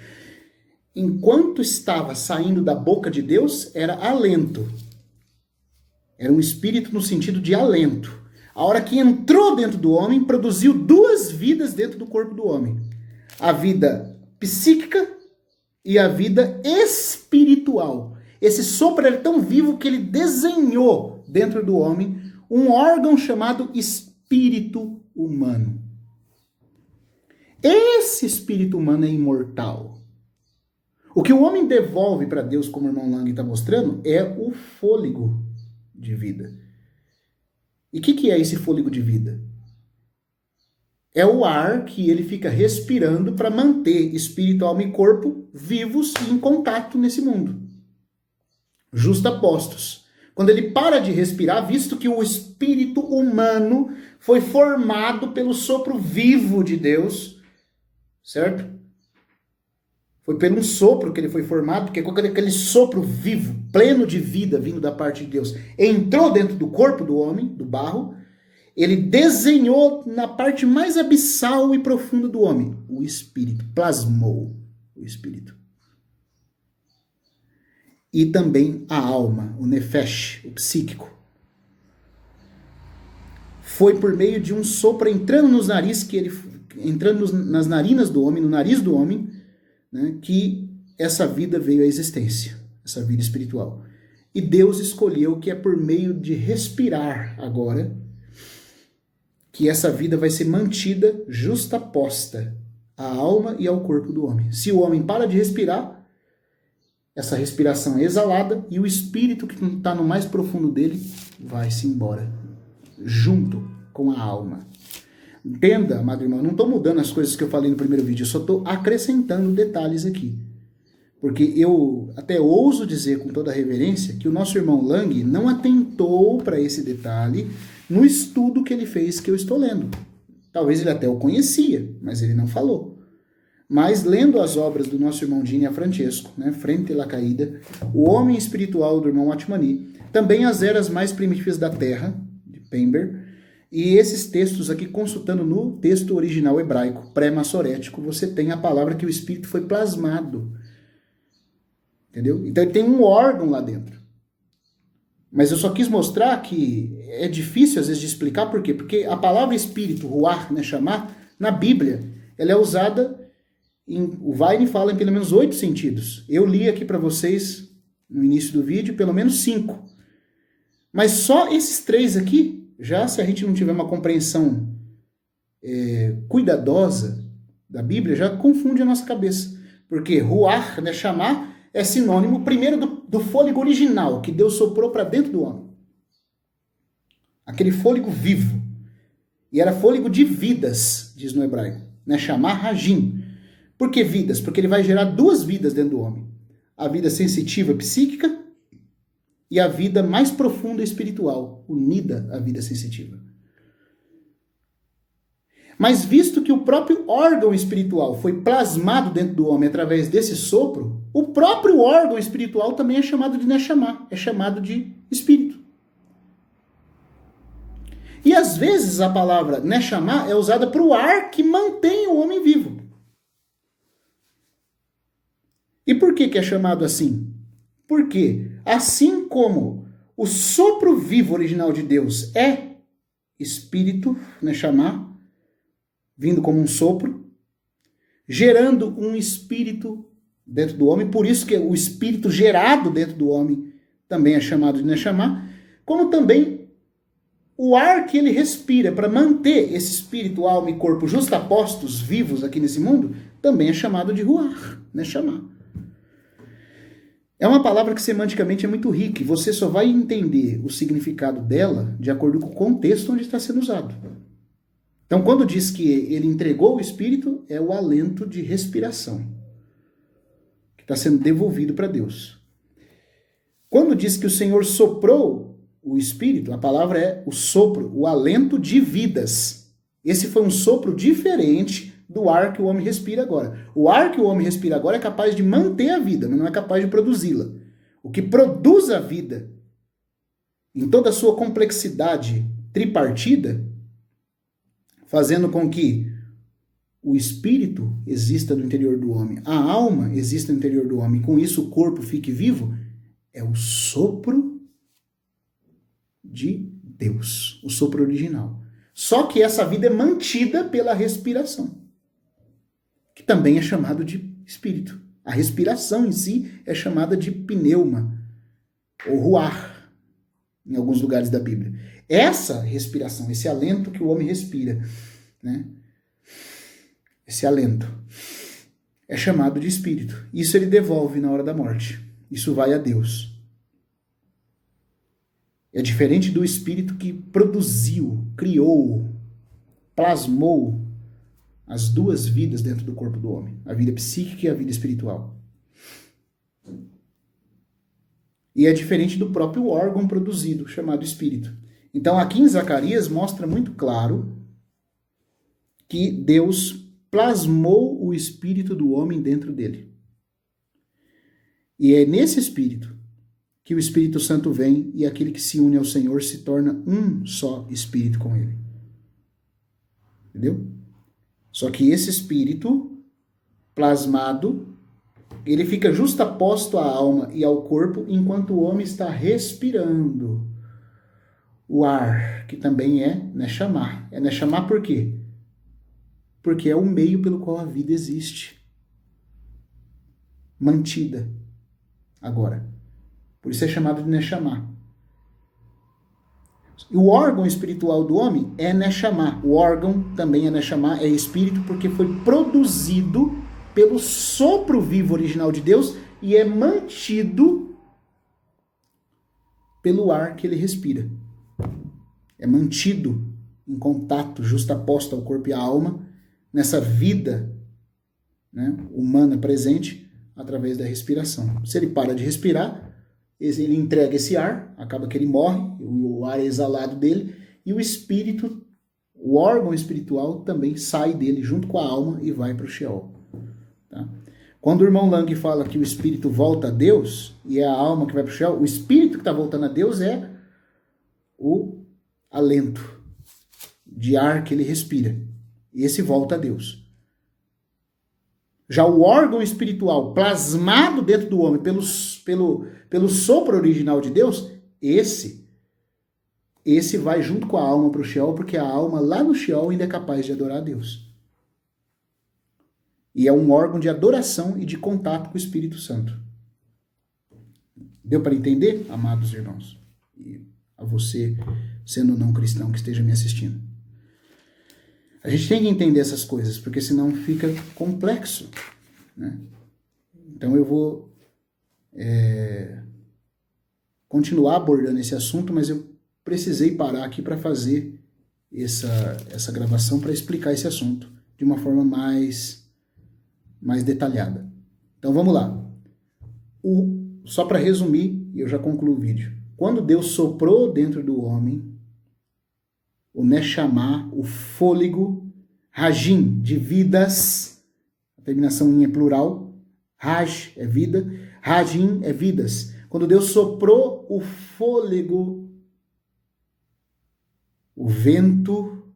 [SPEAKER 1] Enquanto estava saindo da boca de Deus, era alento. Era um espírito no sentido de alento. A hora que entrou dentro do homem, produziu duas vidas dentro do corpo do homem. A vida psíquica e a vida espiritual. Esse sopro era tão vivo que ele desenhou dentro do homem um órgão chamado espírito humano. Esse espírito humano é imortal. O que o homem devolve para Deus, como o irmão Lang está mostrando, é o fôlego de vida. E o que é esse fôlego de vida? É o ar que ele fica respirando para manter espírito, alma e corpo vivos e em contato nesse mundo. Justapostos. Quando ele para de respirar, visto que o espírito humano foi formado pelo sopro vivo de Deus, certo? Foi pelo sopro que ele foi formado, porque aquele sopro vivo, pleno de vida, vindo da parte de Deus, entrou dentro do corpo do homem, do barro, ele desenhou na parte mais abissal e profunda do homem, o espírito, plasmou o espírito. E também a alma, o nefesh, o psíquico. Foi por meio de um sopro entrando nos narizes, entrando nas narinas do homem, no nariz do homem, né, que essa vida veio à existência, essa vida espiritual. E Deus escolheu que é por meio de respirar agora que essa vida vai ser mantida justaposta à alma e ao corpo do homem. Se o homem para de respirar, essa respiração é exalada e o espírito que está no mais profundo dele vai-se embora, junto com a alma. Entenda, amado irmão, não estou mudando as coisas que eu falei no primeiro vídeo, eu só estou acrescentando detalhes aqui. Porque eu até ouso dizer com toda a reverência que o nosso irmão Lang não atentou para esse detalhe no estudo que ele fez que eu estou lendo. Talvez ele até o conhecia, mas ele não falou. Mas lendo as obras do nosso irmão Dinia Francesco, né, Frente la Caída, o homem espiritual do irmão Atmani, também as eras mais primitivas da Terra, de Pember, e esses textos aqui, consultando no texto original hebraico, pré-massorético, você tem a palavra que o Espírito foi plasmado. Entendeu? Então ele tem um órgão lá dentro. Mas eu só quis mostrar que é difícil às vezes de explicar, por quê? Porque a palavra Espírito, Ruach, né, chamar, na Bíblia, ela é usada, o Weine fala em pelo menos 8 sentidos. Eu li aqui para vocês, no início do vídeo, pelo menos 5. Mas só esses 3 aqui, já se a gente não tiver uma compreensão cuidadosa da Bíblia, já confunde a nossa cabeça. Porque Ruach, né, chamar, é sinônimo, primeiro, do fôlego original, que Deus soprou para dentro do homem. Aquele fôlego vivo. E era fôlego de vidas, diz no hebraico. Né, chamar Hajim. Por que vidas? Porque ele vai gerar 2 vidas dentro do homem. A vida sensitiva psíquica e a vida mais profunda espiritual, unida à vida sensitiva. Mas visto que o próprio órgão espiritual foi plasmado dentro do homem através desse sopro, o próprio órgão espiritual também é chamado de Neshama, é chamado de espírito. E às vezes a palavra Neshama é usada para o ar que mantém o homem vivo. E por que é chamado assim? Porque, assim como o sopro vivo original de Deus é espírito, Neshama, vindo como um sopro, gerando um espírito dentro do homem, por isso que o espírito gerado dentro do homem também é chamado de Neshama, como também o ar que ele respira para manter esse espírito, alma e corpo justapostos, vivos aqui nesse mundo, também é chamado de Ruach, Neshama. É uma palavra que semanticamente é muito rica e você só vai entender o significado dela de acordo com o contexto onde está sendo usado. Então, quando diz que ele entregou o Espírito, é o alento de respiração que está sendo devolvido para Deus. Quando diz que o Senhor soprou o Espírito, a palavra é o sopro, o alento de vidas. Esse foi um sopro diferente do ar que o homem respira agora. O ar que o homem respira agora é capaz de manter a vida, mas não é capaz de produzi-la. O que produz a vida, em toda a sua complexidade tripartida, fazendo com que o espírito exista no interior do homem, a alma exista no interior do homem, com isso o corpo fique vivo, é o sopro de Deus, o sopro original. Só que essa vida é mantida pela respiração, que também é chamado de espírito. A respiração em si é chamada de pneuma, ou ruar, em alguns lugares da Bíblia. Essa respiração, esse alento que o homem respira, né? Esse alento é chamado de espírito. Isso ele devolve na hora da morte. Isso vai a Deus. É diferente do espírito que produziu, criou, plasmou as duas vidas dentro do corpo do homem. A vida psíquica e a vida espiritual. E é diferente do próprio órgão produzido, chamado espírito. Então aqui em Zacarias mostra muito claro que Deus plasmou o espírito do homem dentro dele. E é nesse espírito que o Espírito Santo vem e aquele que se une ao Senhor se torna um só espírito com ele. Entendeu? Só que esse espírito plasmado, ele fica justaposto à alma e ao corpo enquanto o homem está respirando o ar, que também é Neshama. É Neshama por quê? Porque é o meio pelo qual a vida existe. Mantida. Agora. Por isso é chamado de Neshama. O órgão espiritual do homem é Neshama. O órgão também é Neshama, é espírito, porque foi produzido pelo sopro vivo original de Deus e é mantido pelo ar que ele respira. É mantido em contato, justaposto ao corpo e à alma, nessa vida, né, humana presente, através da respiração. Se ele para de respirar, ele entrega esse ar, acaba que ele morre, o ar é exalado dele, e o espírito, o órgão espiritual também sai dele junto com a alma e vai para o Sheol. Tá? Quando o irmão Lang fala que o espírito volta a Deus, e é a alma que vai para o Sheol, o espírito que está voltando a Deus é o alento de ar que ele respira. E esse volta a Deus. Já o órgão espiritual plasmado dentro do homem pelo sopro original de Deus, esse vai junto com a alma para o Sheol, porque a alma lá no Sheol ainda é capaz de adorar a Deus. E é um órgão de adoração e de contato com o Espírito Santo. Deu para entender, amados irmãos? E a você, sendo não cristão, que esteja me assistindo. A gente tem que entender essas coisas, porque senão fica complexo, né? Então eu vou continuar abordando esse assunto, mas eu precisei parar aqui para fazer essa gravação para explicar esse assunto de uma forma mais detalhada. Então vamos lá. Só para resumir, e eu já concluo o vídeo. Quando Deus soprou dentro do homem o Neshama, o fôlego, Rajim, de vidas, a terminação em é plural, Raj é vida, Rajim é vidas. Quando Deus soprou o fôlego, o vento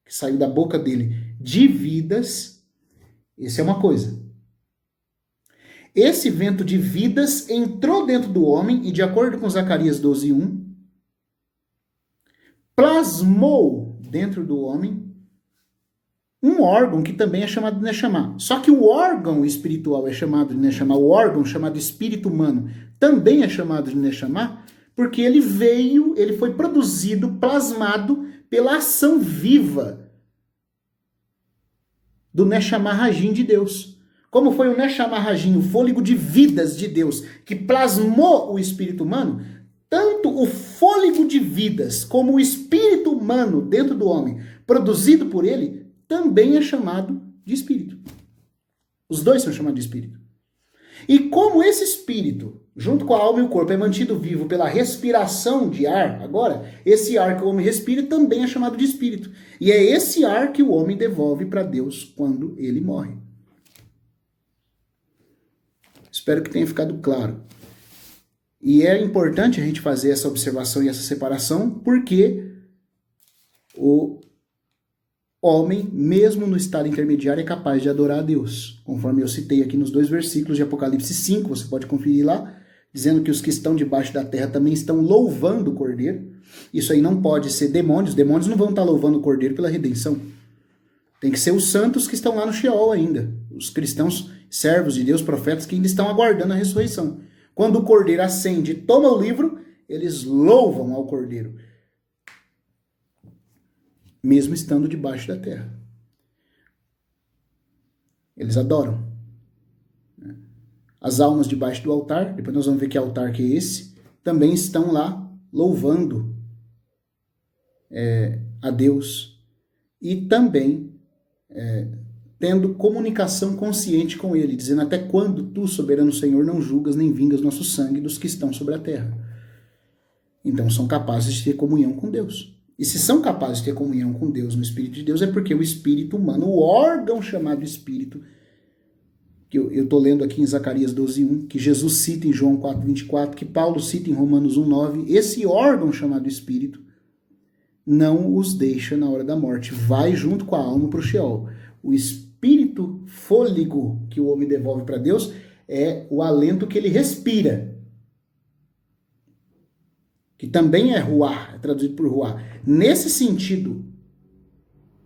[SPEAKER 1] que saiu da boca dele de vidas, isso é uma coisa. Esse vento de vidas entrou dentro do homem e, de acordo com Zacarias 12:1, plasmou dentro do homem um órgão que também é chamado de Neshama. Só que o órgão espiritual é chamado de Neshama, o órgão chamado espírito humano também é chamado de Neshama, porque ele foi produzido, plasmado pela ação viva do Neshama Rajim de Deus. Como foi o Neshama Rajim, o fôlego de vidas de Deus, que plasmou o espírito humano, tanto o fôlego de vidas como o espírito humano dentro do homem, produzido por ele, também é chamado de espírito. Os dois são chamados de espírito. E como esse espírito junto com a alma e o corpo, é mantido vivo pela respiração de ar, agora, esse ar que o homem respira também é chamado de espírito. E é esse ar que o homem devolve para Deus quando ele morre. Espero que tenha ficado claro. E é importante a gente fazer essa observação e essa separação, porque o homem, mesmo no estado intermediário, é capaz de adorar a Deus. Conforme eu citei aqui nos 2 versículos de Apocalipse 5, você pode conferir lá, dizendo que os que estão debaixo da terra também estão louvando o Cordeiro. Isso aí não pode ser demônios não vão estar louvando o Cordeiro pela redenção. Tem que ser os santos que estão lá no Sheol ainda, os cristãos, servos de Deus, profetas, que ainda estão aguardando a ressurreição. Quando o Cordeiro ascende e toma o livro, eles louvam ao Cordeiro, mesmo estando debaixo da terra. Eles adoram. As almas debaixo do altar, depois nós vamos ver que altar que é esse, também estão lá louvando a Deus e também tendo comunicação consciente com Ele, dizendo: até quando tu, soberano Senhor, não julgas nem vingas nosso sangue dos que estão sobre a terra? Então são capazes de ter comunhão com Deus. E se são capazes de ter comunhão com Deus no Espírito de Deus, é porque o espírito humano, o órgão chamado espírito, que eu estou lendo aqui em Zacarias 12:1, que Jesus cita em João 4:24, que Paulo cita em Romanos 1:9, esse órgão chamado espírito não os deixa na hora da morte, vai junto com a alma para o Sheol. O espírito fôlego que o homem devolve para Deus é o alento que ele respira, que também é ruá, é traduzido por ruá. Nesse sentido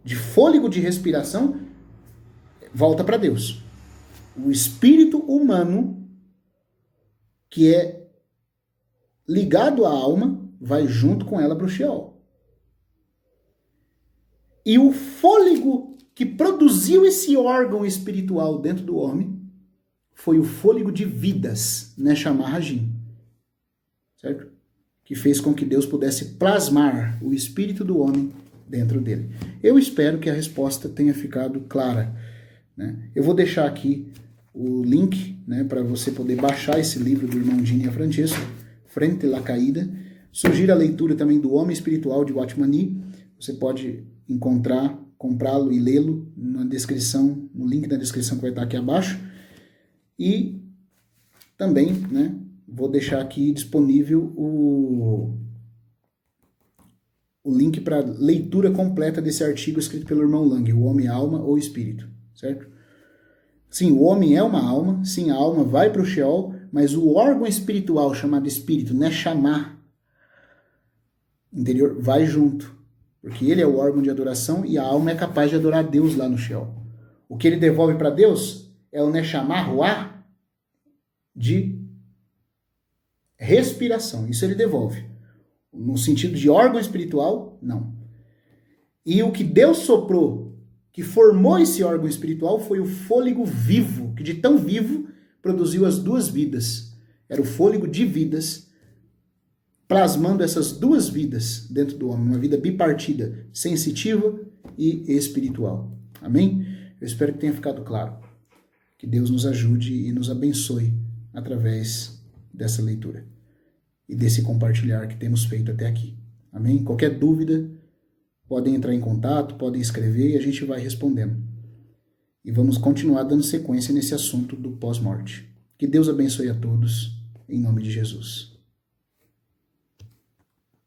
[SPEAKER 1] de fôlego de respiração, volta para Deus. O espírito humano, que é ligado à alma, vai junto com ela para o Sheol. E o fôlego que produziu esse órgão espiritual dentro do homem foi o fôlego de vidas, Neshama Rajim, certo? Que fez com que Deus pudesse plasmar o espírito do homem dentro dele. Eu espero que a resposta tenha ficado clara, né? Eu vou deixar aqui o link, né, para você poder baixar esse livro do irmão Gini Francesco, Frente la Caída. Sugiro a leitura também do Homem Espiritual de Watchmani. Você pode encontrar, comprá-lo e lê-lo na descrição, no link da descrição que vai estar aqui abaixo. E também, né, vou deixar aqui disponível o link para leitura completa desse artigo escrito pelo irmão Lang, O Homem, Alma ou Espírito, certo? Sim, o homem é uma alma, sim, a alma vai para o Sheol, mas o órgão espiritual chamado espírito, Neshama, interior, vai junto, porque ele é o órgão de adoração e a alma é capaz de adorar a Deus lá no Sheol. O que ele devolve para Deus é o Neshama, Ruá, de respiração. Isso ele devolve. No sentido de órgão espiritual, não. E o que Deus soprou, que formou esse órgão espiritual, foi o fôlego vivo, que de tão vivo produziu as 2 vidas. Era o fôlego de vidas, plasmando essas 2 vidas dentro do homem, uma vida bipartida, sensitiva e espiritual. Amém? Eu espero que tenha ficado claro. Que Deus nos ajude e nos abençoe através dessa leitura e desse compartilhar que temos feito até aqui. Amém? Qualquer dúvida, podem entrar em contato, podem escrever e a gente vai respondendo. E vamos continuar dando sequência nesse assunto do pós-morte. Que Deus abençoe a todos, em nome de Jesus.